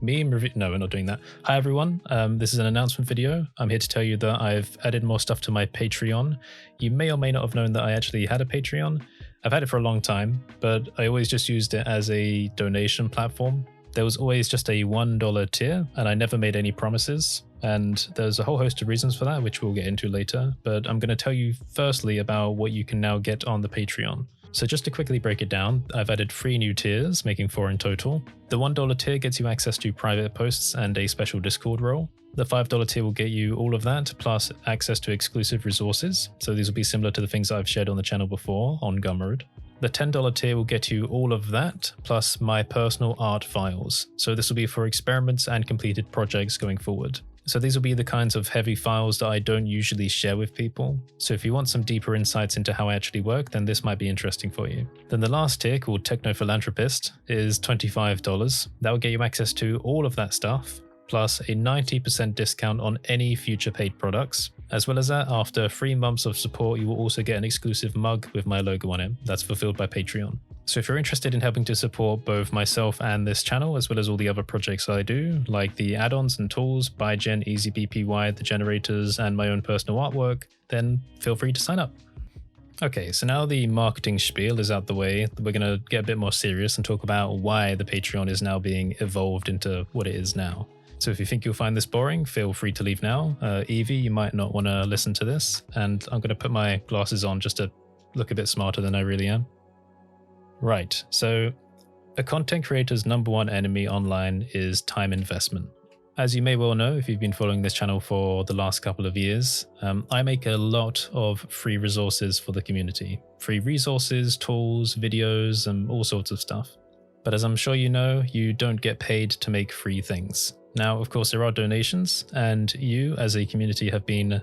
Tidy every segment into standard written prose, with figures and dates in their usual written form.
No, we're not doing that. Hi everyone, this is an announcement video. I'm here to tell you that I've added more stuff to my Patreon. You may or may not have known that I actually had a Patreon. I've had it for a long time, but I always just used it as a donation platform. There was always just a $1 tier, and I never made any promises. And there's a whole host of reasons for that, which we'll get into later. But I'm going to tell you firstly about what you can now get on the Patreon. So just to quickly break it down, I've added 3 new tiers, making 4 in total. The $1 tier gets you access to private posts and a special Discord role. The $5 tier will get you all of that, plus access to exclusive resources. So these will be similar to the things I've shared on the channel before on Gumroad. The $10 tier will get you all of that, plus my personal art files. So this will be for experiments and completed projects going forward. So these will be the kinds of heavy files that I don't usually share with people. So if you want some deeper insights into how I actually work, then this might be interesting for you. Then the last tier, called Techno Philanthropist, is $25. That will get you access to all of that stuff, plus a 90% discount on any future paid products. As well as that, after 3 months of support, you will also get an exclusive mug with my logo on it that's fulfilled by Patreon. So if you're interested in helping to support both myself and this channel, as well as all the other projects I do, like the add-ons and tools, BuyGen, EasyBPY, the generators, and my own personal artwork, then feel free to sign up. Okay, so now the marketing spiel is out the way, we're going to get a bit more serious and talk about why the Patreon is now being evolved into what it is now. So if you think you'll find this boring, feel free to leave now. Evie, you might not want to listen to this, and I'm going to put my glasses on just to look a bit smarter than I really am. Right, so a content creator's #1 enemy online is time investment. As you may well know, if you've been following this channel for the last couple of years, I make a lot of free resources for the community. Free resources, tools, videos, and all sorts of stuff. But as I'm sure you know, you don't get paid to make free things. Now, of course, there are donations, and you as a community have been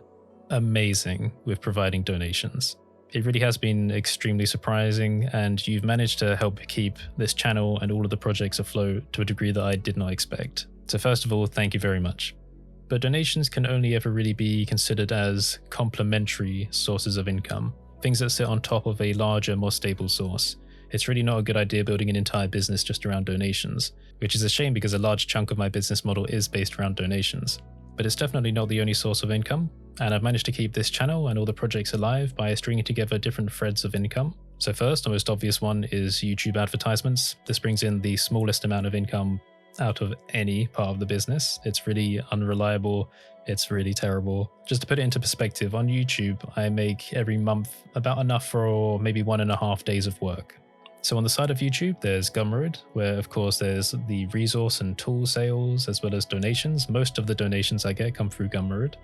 amazing with providing donations. It really has been extremely surprising, and you've managed to help keep this channel and all of the projects afloat to a degree that I did not expect. So first of all, thank you very much. But donations can only ever really be considered as complementary sources of income, things that sit on top of a larger, more stable source. It's really not a good idea building an entire business just around donations, which is a shame because a large chunk of my business model is based around donations. But it's definitely not the only source of income, and I've managed to keep this channel and all the projects alive by stringing together different threads of income. So first, the most obvious one is YouTube advertisements. This brings in the smallest amount of income out of any part of the business. It's really unreliable. It's really terrible. Just to put it into perspective, on YouTube, I make every month about enough for maybe 1.5 days of work. So on the side of YouTube, there's Gumroad, where of course there's the resource and tool sales, as well as donations. Most of the donations I get come through Gumroad.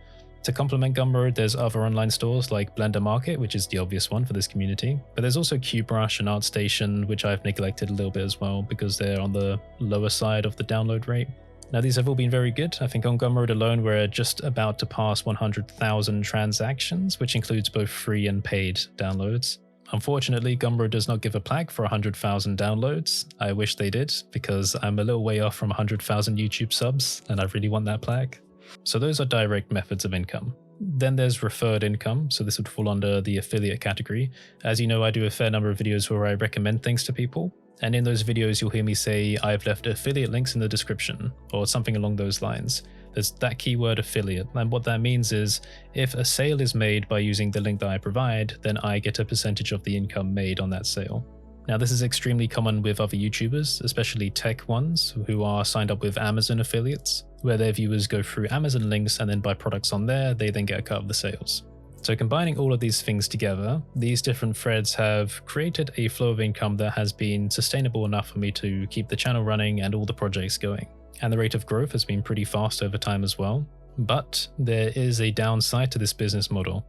To complement Gumroad, there's other online stores like Blender Market, which is the obvious one for this community. But there's also QBrush and ArtStation, which I've neglected a little bit as well, because they're on the lower side of the download rate. Now these have all been very good. I think on Gumroad alone, we're just about to pass 100,000 transactions, which includes both free and paid downloads. Unfortunately, Gumroad does not give a plaque for 100,000 downloads. I wish they did, because I'm a little way off from 100,000 YouTube subs, and I really want that plaque. So those are direct methods of income. Then there's referred income, so this would fall under the affiliate category. As you know, I do a fair number of videos where I recommend things to people, and in those videos you'll hear me say I've left affiliate links in the description, or something along those lines. There's that keyword affiliate, and what that means is if a sale is made by using the link that I provide, then I get a percentage of the income made on that sale. Now this is extremely common with other YouTubers, especially tech ones who are signed up with Amazon affiliates, where their viewers go through Amazon links and then buy products on there, they then get a cut of the sales. So combining all of these things together, these different threads have created a flow of income that has been sustainable enough for me to keep the channel running and all the projects going. And the rate of growth has been pretty fast over time as well. But there is a downside to this business model,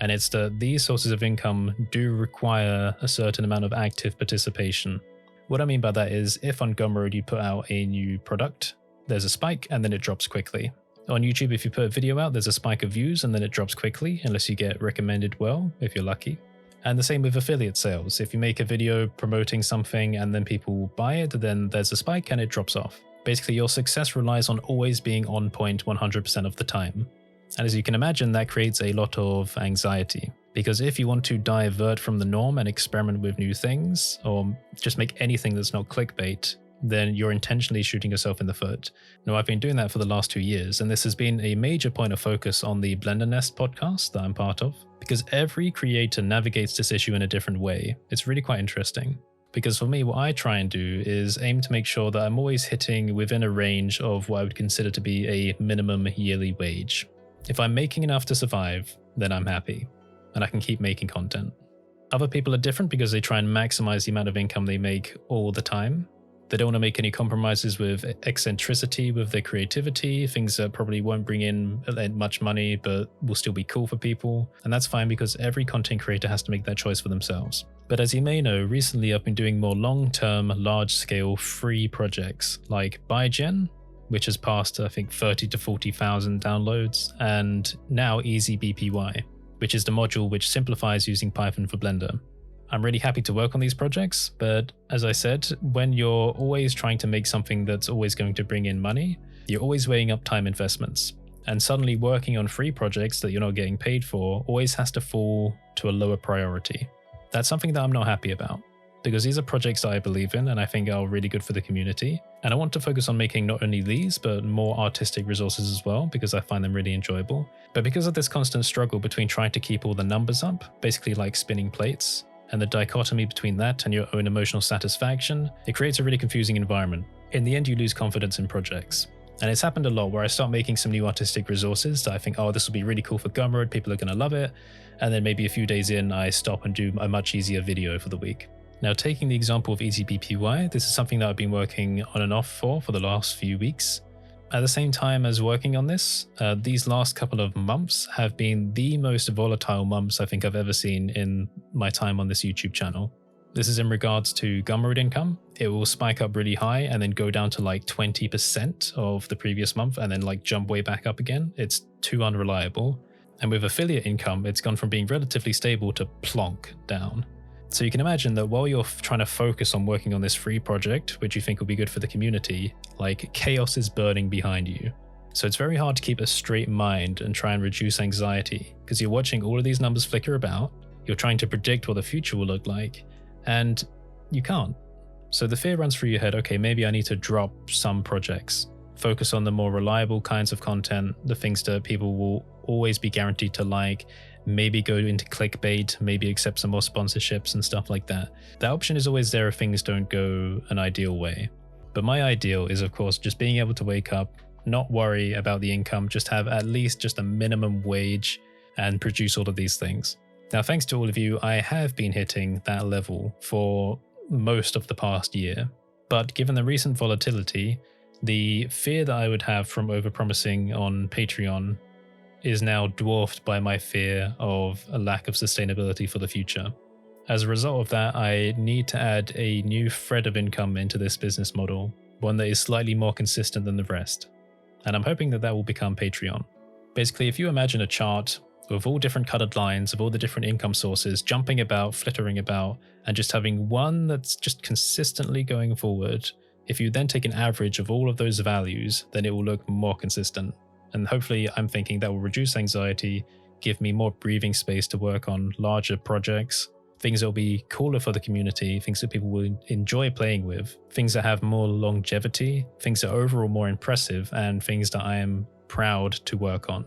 and it's that these sources of income do require a certain amount of active participation. What I mean by that is, if on Gumroad you put out a new product, there's a spike and then it drops quickly. On YouTube, if you put a video out, there's a spike of views and then it drops quickly, unless you get recommended well, if you're lucky. And the same with affiliate sales. If you make a video promoting something and then people buy it, then there's a spike and it drops off. Basically, your success relies on always being on point 100% of the time. And as you can imagine, that creates a lot of anxiety. Because if you want to divert from the norm and experiment with new things, or just make anything that's not clickbait, then you're intentionally shooting yourself in the foot. Now, I've been doing that for the last 2 years, and this has been a major point of focus on the Blender Nest podcast that I'm part of, because every creator navigates this issue in a different way. It's really quite interesting. Because for me, what I try and do is aim to make sure that I'm always hitting within a range of what I would consider to be a minimum yearly wage. If I'm making enough to survive, then I'm happy, and I can keep making content. Other people are different because they try and maximize the amount of income they make all the time. They don't want to make any compromises with eccentricity with their creativity, things that probably won't bring in much money but will still be cool for people. And that's fine because every content creator has to make that choice for themselves. But as you may know, recently I've been doing more long-term, large-scale free projects like ByGen, which has passed I think 30 to 40,000 downloads, and now EasyBPY, which is the module which simplifies using Python for Blender. I'm really happy to work on these projects, but as I said, when you're always trying to make something that's always going to bring in money, you're always weighing up time investments. And suddenly working on free projects that you're not getting paid for always has to fall to a lower priority. That's something that I'm not happy about, because these are projects that I believe in and I think are really good for the community. And I want to focus on making not only these, but more artistic resources as well, because I find them really enjoyable. But because of this constant struggle between trying to keep all the numbers up, basically like spinning plates, and the dichotomy between that and your own emotional satisfaction, it creates a really confusing environment. In the end, you lose confidence in projects. And it's happened a lot where I start making some new artistic resources that I think, oh, this will be really cool for Gumroad, people are going to love it. And then maybe a few days in, I stop and do a much easier video for the week. Now, taking the example of EasyBPY, this is something that I've been working on and off for the last few weeks. At the same time as working on this, these last couple of months have been the most volatile months I think I've ever seen in my time on this YouTube channel. This is in regards to Gumroad income. It will spike up really high and then go down to like 20% of the previous month and then like jump way back up again. It's too unreliable. And with affiliate income, it's gone from being relatively stable to plonk down. So you can imagine that while you're trying to focus on working on this free project, which you think will be good for the community, like chaos is burning behind you. So it's very hard to keep a straight mind and try and reduce anxiety because you're watching all of these numbers flicker about, you're trying to predict what the future will look like, and you can't. So the fear runs through your head, okay, maybe I need to drop some projects, focus on the more reliable kinds of content, the things that people will always be guaranteed to like, maybe go into clickbait, maybe accept some more sponsorships and stuff like that. That option is always there if things don't go an ideal way. But my ideal is, of course, just being able to wake up, not worry about the income, just have at least just a minimum wage and produce all of these things. Now, thanks to all of you, I have been hitting that level for most of the past year. But given the recent volatility, the fear that I would have from overpromising on Patreon is now dwarfed by my fear of a lack of sustainability for the future. As a result of that, I need to add a new thread of income into this business model, one that is slightly more consistent than the rest. And I'm hoping that that will become Patreon. Basically, if you imagine a chart with all different colored lines of all the different income sources jumping about, flittering about, and just having one that's just consistently going forward, if you then take an average of all of those values, then it will look more consistent. And hopefully I'm thinking that will reduce anxiety, give me more breathing space to work on larger projects, things that will be cooler for the community, things that people will enjoy playing with, things that have more longevity, things that are overall more impressive, and things that I am proud to work on.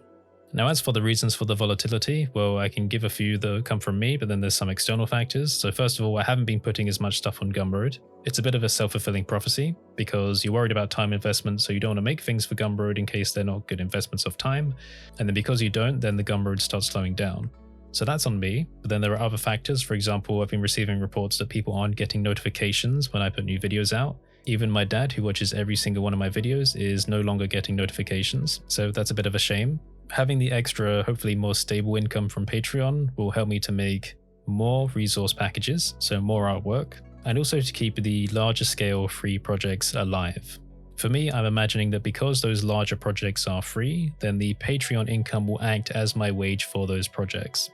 Now, as for the reasons for the volatility, well, I can give a few that come from me, but then there's some external factors. So first of all, I haven't been putting as much stuff on Gumroad. It's a bit of a self-fulfilling prophecy because you're worried about time investment, so you don't want to make things for Gumroad in case they're not good investments of time. And then because you don't, then the Gumroad starts slowing down. So that's on me. But then there are other factors. For example, I've been receiving reports that people aren't getting notifications when I put new videos out. Even my dad, who watches every single one of my videos, is no longer getting notifications. So that's a bit of a shame. Having the extra, hopefully more stable income from Patreon will help me to make more resource packages, so more artwork, and also to keep the larger scale free projects alive. For me, I'm imagining that because those larger projects are free, then the Patreon income will act as my wage for those projects.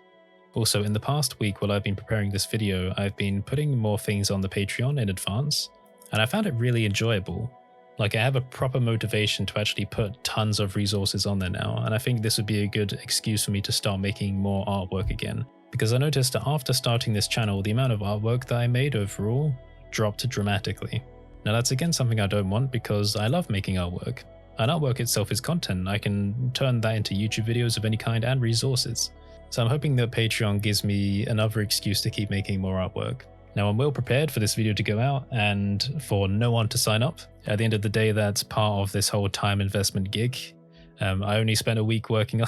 Also, in the past week while I've been preparing this video, I've been putting more things on the Patreon in advance, and I found it really enjoyable. Like, I have a proper motivation to actually put tons of resources on there now, and I think this would be a good excuse for me to start making more artwork again. Because I noticed that after starting this channel, the amount of artwork that I made overall dropped dramatically. Now that's again something I don't want because I love making artwork. And artwork itself is content. I can turn that into YouTube videos of any kind and resources. So I'm hoping that Patreon gives me another excuse to keep making more artwork. Now I'm well prepared for this video to go out and for no one to sign up. At the end of the day, that's part of this whole time investment gig. I only spent a week working on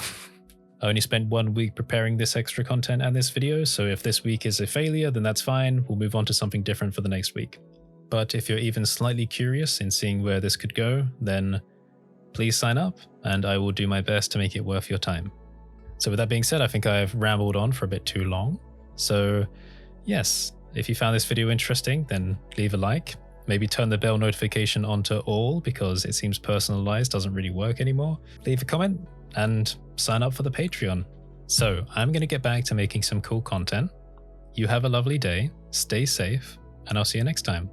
I only spent 1 week preparing this extra content and this video, so if this week is a failure, then that's fine. We'll move on to something different for the next week. But if you're even slightly curious in seeing where this could go, then please sign up and I will do my best to make it worth your time. So with that being said, I think I've rambled on for a bit too long. So yes, if you found this video interesting, then leave a like. Maybe turn the bell notification on to all because it seems personalized doesn't really work anymore. Leave a comment and sign up for the Patreon. So I'm going to get back to making some cool content. You have a lovely day, stay safe, and I'll see you next time.